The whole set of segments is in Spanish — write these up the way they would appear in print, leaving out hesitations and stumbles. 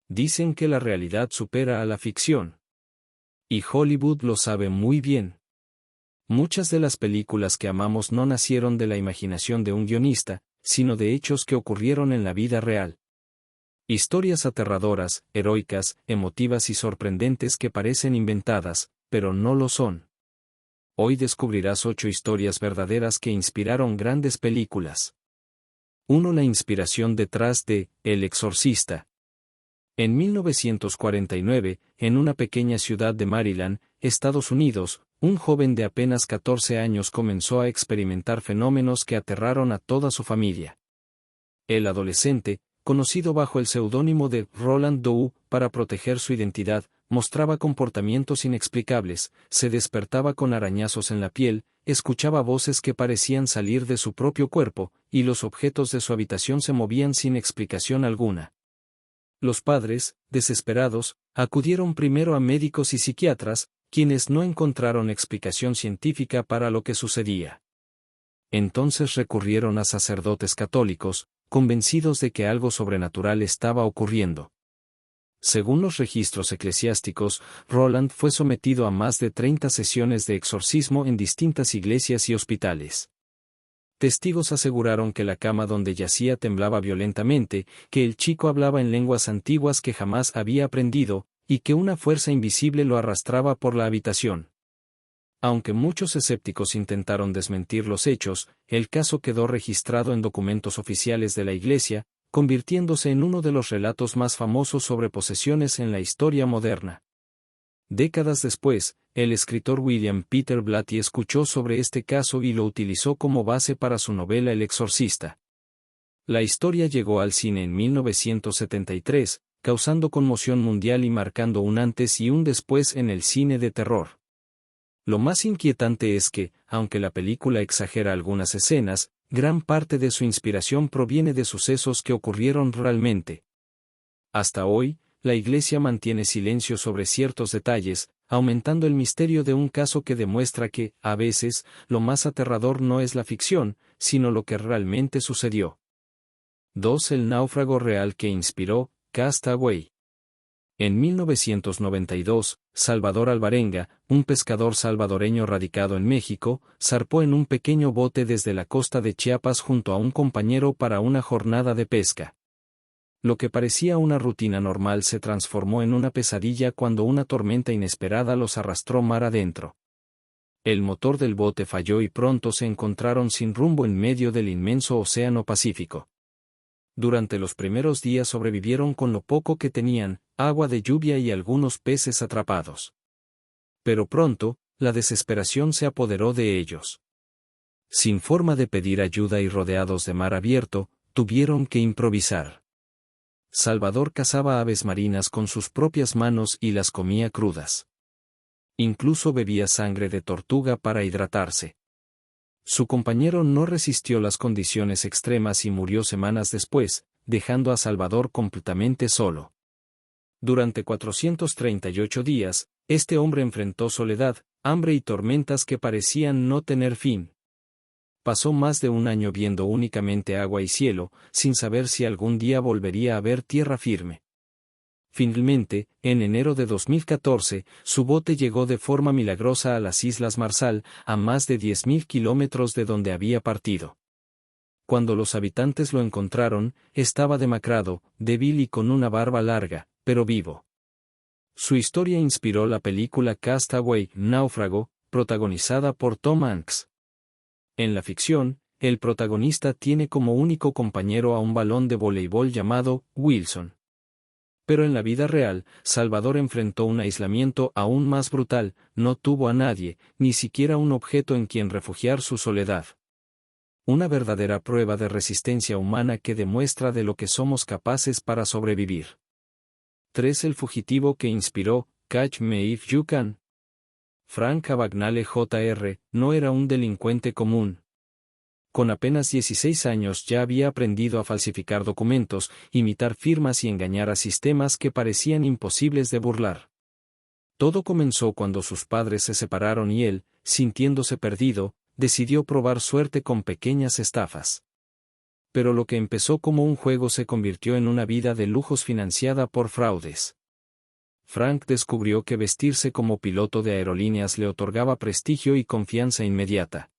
Dicen que la realidad supera a la ficción. Y Hollywood lo sabe muy bien. Muchas de las películas que amamos no nacieron de la imaginación de un guionista, sino de hechos que ocurrieron en la vida real. Historias aterradoras, heroicas, emotivas y sorprendentes que parecen inventadas, pero no lo son. Hoy descubrirás 8 historias verdaderas que inspiraron grandes películas. 1. La inspiración detrás de El Exorcista. En 1949, en una pequeña ciudad de Maryland, Estados Unidos, un joven de apenas 14 años comenzó a experimentar fenómenos que aterraron a toda su familia. El adolescente, conocido bajo el seudónimo de Roland Doe para proteger su identidad, mostraba comportamientos inexplicables, se despertaba con arañazos en la piel, escuchaba voces que parecían salir de su propio cuerpo, y los objetos de su habitación se movían sin explicación alguna. Los padres, desesperados, acudieron primero a médicos y psiquiatras, quienes no encontraron explicación científica para lo que sucedía. Entonces recurrieron a sacerdotes católicos, convencidos de que algo sobrenatural estaba ocurriendo. Según los registros eclesiásticos, Roland fue sometido a más de 30 sesiones de exorcismo en distintas iglesias y hospitales. Testigos aseguraron que la cama donde yacía temblaba violentamente, que el chico hablaba en lenguas antiguas que jamás había aprendido, y que una fuerza invisible lo arrastraba por la habitación. Aunque muchos escépticos intentaron desmentir los hechos, el caso quedó registrado en documentos oficiales de la Iglesia, convirtiéndose en uno de los relatos más famosos sobre posesiones en la historia moderna. Décadas después, el escritor William Peter Blatty escuchó sobre este caso y lo utilizó como base para su novela El Exorcista. La historia llegó al cine en 1973, causando conmoción mundial y marcando un antes y un después en el cine de terror. Lo más inquietante es que, aunque la película exagera algunas escenas, gran parte de su inspiración proviene de sucesos que ocurrieron realmente. Hasta hoy, la Iglesia mantiene silencio sobre ciertos detalles, aumentando el misterio de un caso que demuestra que, a veces, lo más aterrador no es la ficción, sino lo que realmente sucedió. 2. El náufrago real que inspiró Cast Away. En 1992, Salvador Alvarenga, un pescador salvadoreño radicado en México, zarpó en un pequeño bote desde la costa de Chiapas junto a un compañero para una jornada de pesca. Lo que parecía una rutina normal se transformó en una pesadilla cuando una tormenta inesperada los arrastró mar adentro. El motor del bote falló y pronto se encontraron sin rumbo en medio del inmenso océano Pacífico. Durante los primeros días sobrevivieron con lo poco que tenían, agua de lluvia y algunos peces atrapados. Pero pronto, la desesperación se apoderó de ellos. Sin forma de pedir ayuda y rodeados de mar abierto, tuvieron que improvisar. Salvador cazaba aves marinas con sus propias manos y las comía crudas. Incluso bebía sangre de tortuga para hidratarse. Su compañero no resistió las condiciones extremas y murió semanas después, dejando a Salvador completamente solo. Durante 438 días, este hombre enfrentó soledad, hambre y tormentas que parecían no tener fin. Pasó más de un año viendo únicamente agua y cielo, sin saber si algún día volvería a ver tierra firme. Finalmente, en enero de 2014, su bote llegó de forma milagrosa a las Islas Marshall, a más de 10.000 kilómetros de donde había partido. Cuando los habitantes lo encontraron, estaba demacrado, débil y con una barba larga, pero vivo. Su historia inspiró la película Cast Away, Náufrago, protagonizada por Tom Hanks. En la ficción, el protagonista tiene como único compañero a un balón de voleibol llamado Wilson. Pero en la vida real, Salvador enfrentó un aislamiento aún más brutal, no tuvo a nadie, ni siquiera un objeto en quien refugiar su soledad. Una verdadera prueba de resistencia humana que demuestra de lo que somos capaces para sobrevivir. 3. El fugitivo que inspiró Catch Me If You Can. Frank Abagnale Jr. no era un delincuente común. Con apenas 16 años ya había aprendido a falsificar documentos, imitar firmas y engañar a sistemas que parecían imposibles de burlar. Todo comenzó cuando sus padres se separaron y él, sintiéndose perdido, decidió probar suerte con pequeñas estafas. pero lo que empezó como un juego se convirtió en una vida de lujos financiada por fraudes. Frank descubrió que vestirse como piloto de aerolíneas le otorgaba prestigio y confianza inmediata.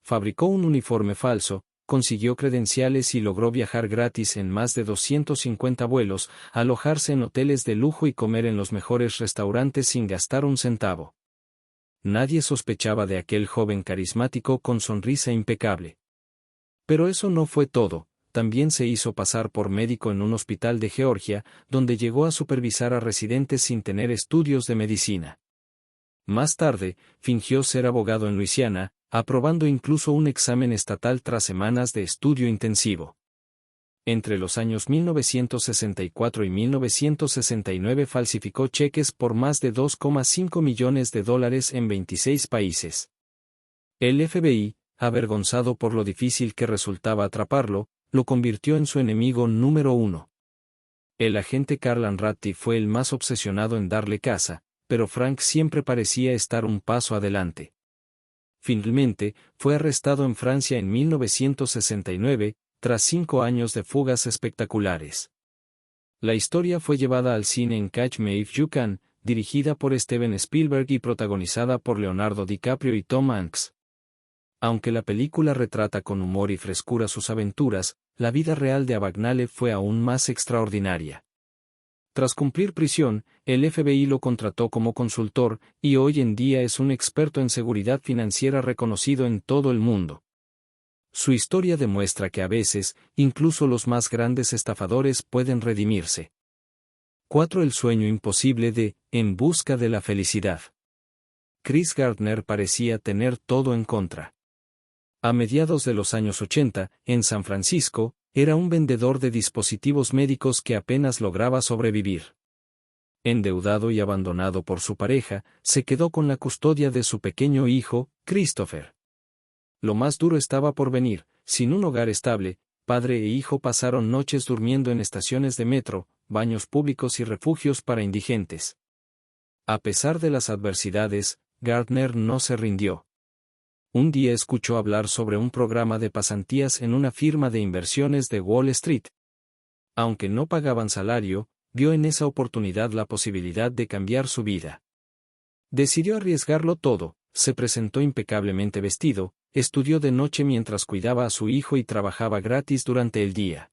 Fabricó un uniforme falso, consiguió credenciales y logró viajar gratis en más de 250 vuelos, alojarse en hoteles de lujo y comer en los mejores restaurantes sin gastar un centavo. Nadie sospechaba de aquel joven carismático con sonrisa impecable. Pero eso no fue todo. También se hizo pasar por médico en un hospital de Georgia, donde llegó a supervisar a residentes sin tener estudios de medicina. Más tarde, fingió ser abogado en Luisiana, aprobando incluso un examen estatal tras semanas de estudio intensivo. Entre los años 1964 y 1969 falsificó cheques por más de $2,5 millones en 26 países. El FBI, avergonzado por lo difícil que resultaba atraparlo, lo convirtió en su enemigo número uno. El agente Carlan Ratty fue el más obsesionado en darle caza, pero Frank siempre parecía estar un paso adelante. Finalmente, fue arrestado en Francia en 1969, tras 5 años de fugas espectaculares. La historia fue llevada al cine en Catch Me If You Can, dirigida por Steven Spielberg y protagonizada por Leonardo DiCaprio y Tom Hanks. Aunque la película retrata con humor y frescura sus aventuras, la vida real de Abagnale fue aún más extraordinaria. Tras cumplir prisión, el FBI lo contrató como consultor, y hoy en día es un experto en seguridad financiera reconocido en todo el mundo. Su historia demuestra que a veces, incluso los más grandes estafadores pueden redimirse. 4. El sueño imposible de En busca de la felicidad. Chris Gardner parecía tener todo en contra. A mediados de los años 80, en San Francisco, era un vendedor de dispositivos médicos que apenas lograba sobrevivir. Endeudado y abandonado por su pareja, se quedó con la custodia de su pequeño hijo, Christopher. Lo más duro estaba por venir. Sin un hogar estable, padre e hijo pasaron noches durmiendo en estaciones de metro, baños públicos y refugios para indigentes. A pesar de las adversidades, Gardner no se rindió. Un día escuchó hablar sobre un programa de pasantías en una firma de inversiones de Wall Street. Aunque no pagaban salario, vio en esa oportunidad la posibilidad de cambiar su vida. Decidió arriesgarlo todo, se presentó impecablemente vestido, estudió de noche mientras cuidaba a su hijo y trabajaba gratis durante el día.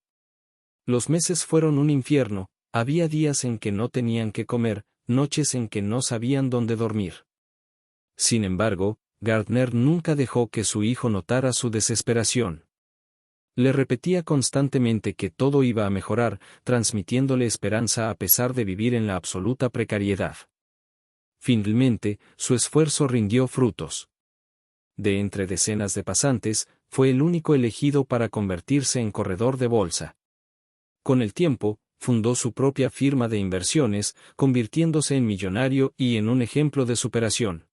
Los meses fueron un infierno, había días en que no tenían que comer, noches en que no sabían dónde dormir. Sin embargo, Gardner nunca dejó que su hijo notara su desesperación. Le repetía constantemente que todo iba a mejorar, transmitiéndole esperanza a pesar de vivir en la absoluta precariedad. Finalmente, su esfuerzo rindió frutos. De entre decenas de pasantes, fue el único elegido para convertirse en corredor de bolsa. Con el tiempo, fundó su propia firma de inversiones, convirtiéndose en millonario y en un ejemplo de superación.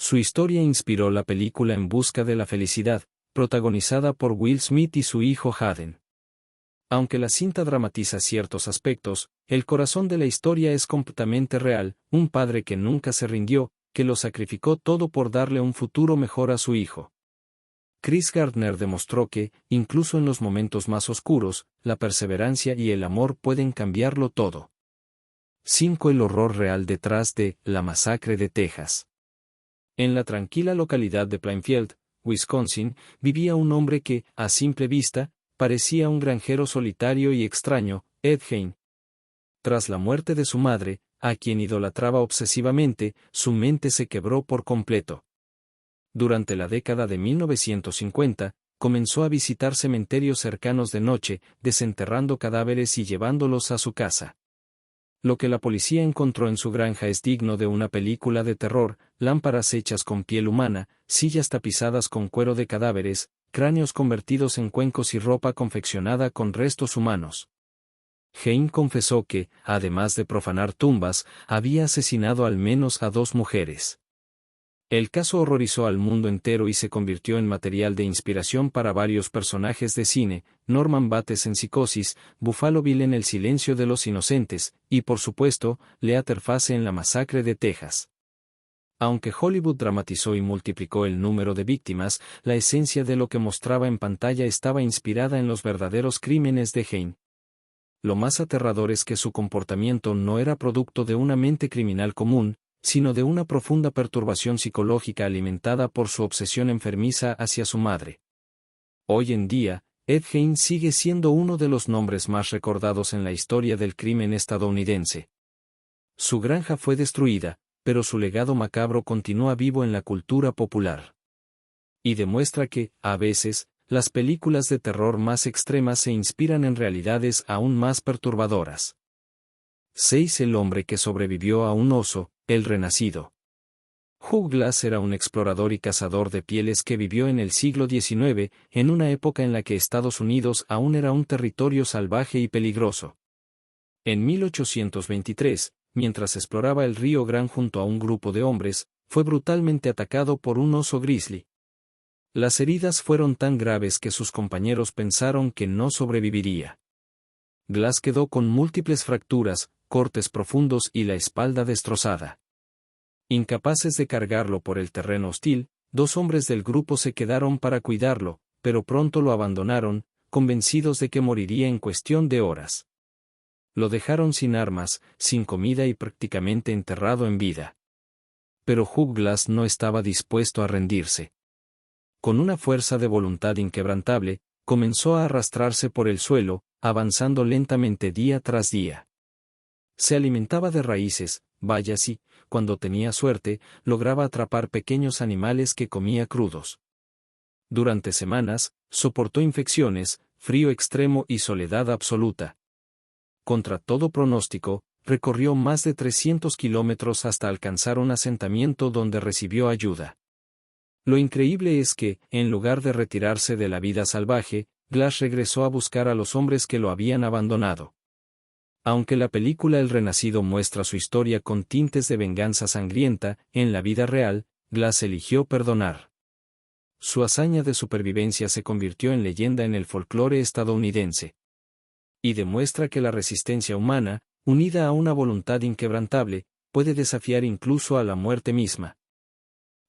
Su historia inspiró la película En busca de la felicidad, protagonizada por Will Smith y su hijo Hayden. Aunque la cinta dramatiza ciertos aspectos, el corazón de la historia es completamente real, un padre que nunca se rindió, que lo sacrificó todo por darle un futuro mejor a su hijo. Chris Gardner demostró que, incluso en los momentos más oscuros, la perseverancia y el amor pueden cambiarlo todo. 5. El horror real detrás de La masacre de Texas. En la tranquila localidad de Plainfield, Wisconsin, vivía un hombre que, a simple vista, parecía un granjero solitario y extraño, Ed Gein. Tras la muerte de su madre, a quien idolatraba obsesivamente, su mente se quebró por completo. Durante la década de 1950, comenzó a visitar cementerios cercanos de noche, desenterrando cadáveres y llevándolos a su casa. Lo que la policía encontró en su granja es digno de una película de terror: lámparas hechas con piel humana, sillas tapizadas con cuero de cadáveres, cráneos convertidos en cuencos y ropa confeccionada con restos humanos. Gein confesó que, además de profanar tumbas, había asesinado al menos a 2 mujeres. El caso horrorizó al mundo entero y se convirtió en material de inspiración para varios personajes de cine: Norman Bates en Psicosis, Buffalo Bill en El silencio de los inocentes, y por supuesto, Leatherface en La masacre de Texas. Aunque Hollywood dramatizó y multiplicó el número de víctimas, la esencia de lo que mostraba en pantalla estaba inspirada en los verdaderos crímenes de Heine. Lo más aterrador es que su comportamiento no era producto de una mente criminal común, sino de una profunda perturbación psicológica alimentada por su obsesión enfermiza hacia su madre. Hoy en día, Ed Gein sigue siendo uno de los nombres más recordados en la historia del crimen estadounidense. Su granja fue destruida, pero su legado macabro continúa vivo en la cultura popular. Y demuestra que, a veces, las películas de terror más extremas se inspiran en realidades aún más perturbadoras. 6. El hombre que sobrevivió a un oso, el renacido. Hugh Glass era un explorador y cazador de pieles que vivió en el siglo XIX, en una época en la que Estados Unidos aún era un territorio salvaje y peligroso. En 1823, mientras exploraba el río Gran junto a un grupo de hombres, fue brutalmente atacado por un oso grizzly. Las heridas fueron tan graves que sus compañeros pensaron que no sobreviviría. Glass quedó con múltiples fracturas, cortes profundos y la espalda destrozada. Incapaces de cargarlo por el terreno hostil, 2 hombres del grupo se quedaron para cuidarlo, pero pronto lo abandonaron, convencidos de que moriría en cuestión de horas. Lo dejaron sin armas, sin comida y prácticamente enterrado en vida. Pero Hugh Glass no estaba dispuesto a rendirse. Con una fuerza de voluntad inquebrantable, comenzó a arrastrarse por el suelo, avanzando lentamente día tras día. Se alimentaba de raíces, bayas y, cuando tenía suerte, lograba atrapar pequeños animales que comía crudos. Durante semanas, soportó infecciones, frío extremo y soledad absoluta. Contra todo pronóstico, recorrió más de 300 kilómetros hasta alcanzar un asentamiento donde recibió ayuda. Lo increíble es que, en lugar de retirarse de la vida salvaje, Glass regresó a buscar a los hombres que lo habían abandonado. Aunque la película El Renacido muestra su historia con tintes de venganza sangrienta, en la vida real, Glass eligió perdonar. Su hazaña de supervivencia se convirtió en leyenda en el folclore estadounidense. Y demuestra que la resistencia humana, unida a una voluntad inquebrantable, puede desafiar incluso a la muerte misma.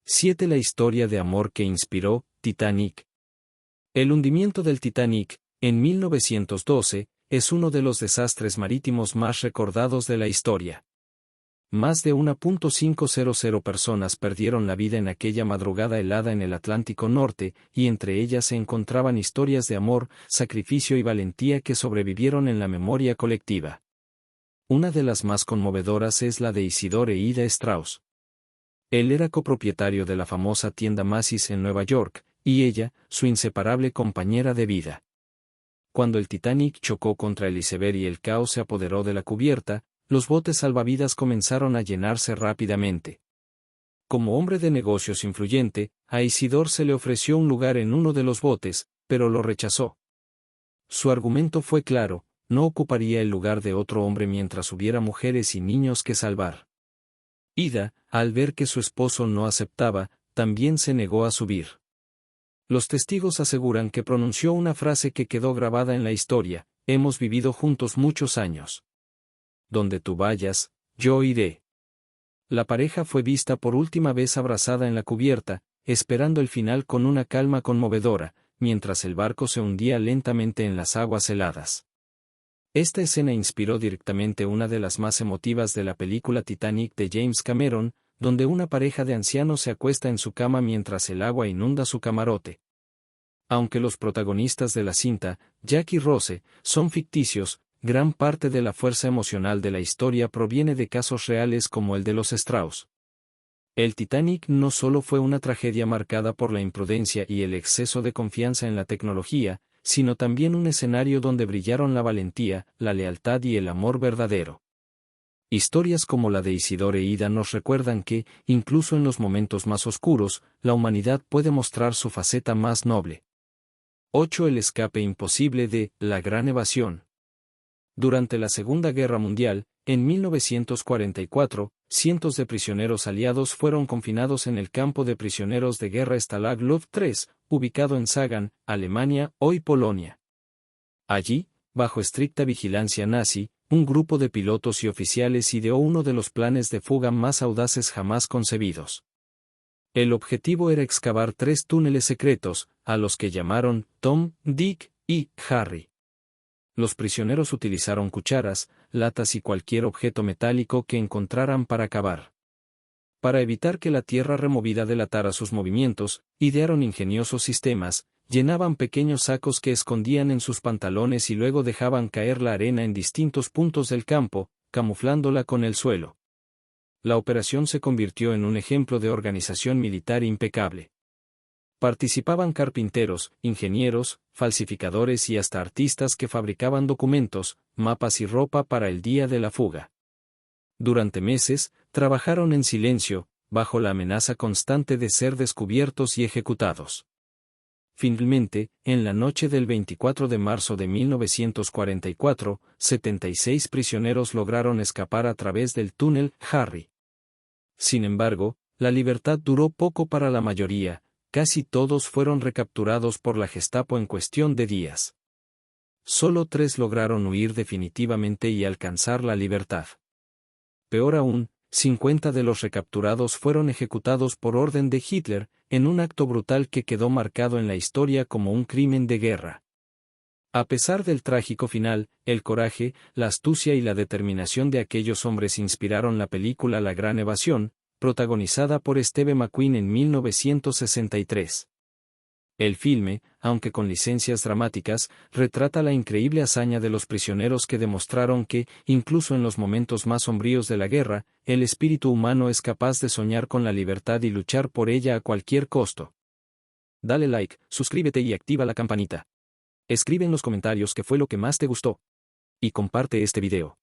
7. La historia de amor que inspiró Titanic. El hundimiento del Titanic, en 1912, es uno de los desastres marítimos más recordados de la historia. Más de 1.500 personas perdieron la vida en aquella madrugada helada en el Atlántico Norte, y entre ellas se encontraban historias de amor, sacrificio y valentía que sobrevivieron en la memoria colectiva. Una de las más conmovedoras es la de Isidore e Ida Strauss. Él era copropietario de la famosa tienda Macy's en Nueva York, y ella, su inseparable compañera de vida. Cuando el Titanic chocó contra el iceberg y el caos se apoderó de la cubierta, los botes salvavidas comenzaron a llenarse rápidamente. Como hombre de negocios influyente, a Isidore se le ofreció un lugar en uno de los botes, pero lo rechazó. Su argumento fue claro: no ocuparía el lugar de otro hombre mientras hubiera mujeres y niños que salvar. Ida, al ver que su esposo no aceptaba, también se negó a subir. Los testigos aseguran que pronunció una frase que quedó grabada en la historia: hemos vivido juntos muchos años. Donde tú vayas, yo iré. La pareja fue vista por última vez abrazada en la cubierta, esperando el final con una calma conmovedora, mientras el barco se hundía lentamente en las aguas heladas. Esta escena inspiró directamente una de las más emotivas de la película Titanic de James Cameron, donde una pareja de ancianos se acuesta en su cama mientras el agua inunda su camarote. Aunque los protagonistas de la cinta, Jack y Rose, son ficticios, gran parte de la fuerza emocional de la historia proviene de casos reales como el de los Strauss. El Titanic no solo fue una tragedia marcada por la imprudencia y el exceso de confianza en la tecnología, sino también un escenario donde brillaron la valentía, la lealtad y el amor verdadero. Historias como la de Isidore e Ida nos recuerdan que, incluso en los momentos más oscuros, la humanidad puede mostrar su faceta más noble. 8. El escape imposible de La Gran Evasión. Durante la Segunda Guerra Mundial, en 1944, cientos de prisioneros aliados fueron confinados en el campo de prisioneros de guerra Stalag Luft III, ubicado en Sagan, Alemania, hoy Polonia. Allí, bajo estricta vigilancia nazi, un grupo de pilotos y oficiales ideó uno de los planes de fuga más audaces jamás concebidos. El objetivo era excavar 3 túneles secretos, a los que llamaron Tom, Dick y Harry. Los prisioneros utilizaron cucharas, latas y cualquier objeto metálico que encontraran para cavar. Para evitar que la tierra removida delatara sus movimientos, idearon ingeniosos sistemas, llenaban pequeños sacos que escondían en sus pantalones y luego dejaban caer la arena en distintos puntos del campo, camuflándola con el suelo. La operación se convirtió en un ejemplo de organización militar impecable. Participaban carpinteros, ingenieros, falsificadores y hasta artistas que fabricaban documentos, mapas y ropa para el día de la fuga. Durante meses, trabajaron en silencio, bajo la amenaza constante de ser descubiertos y ejecutados. Finalmente, en la noche del 24 de marzo de 1944, 76 prisioneros lograron escapar a través del túnel Harry. Sin embargo, la libertad duró poco para la mayoría, casi todos fueron recapturados por la Gestapo en cuestión de días. Solo 3 lograron huir definitivamente y alcanzar la libertad. Peor aún, 50 de los recapturados fueron ejecutados por orden de Hitler, en un acto brutal que quedó marcado en la historia como un crimen de guerra. A pesar del trágico final, el coraje, la astucia y la determinación de aquellos hombres inspiraron la película La Gran Evasión, protagonizada por Steve McQueen en 1963. El filme, aunque con licencias dramáticas, retrata la increíble hazaña de los prisioneros que demostraron que, incluso en los momentos más sombríos de la guerra, el espíritu humano es capaz de soñar con la libertad y luchar por ella a cualquier costo. Dale like, suscríbete y activa la campanita. Escribe en los comentarios qué fue lo que más te gustó. Y comparte este video.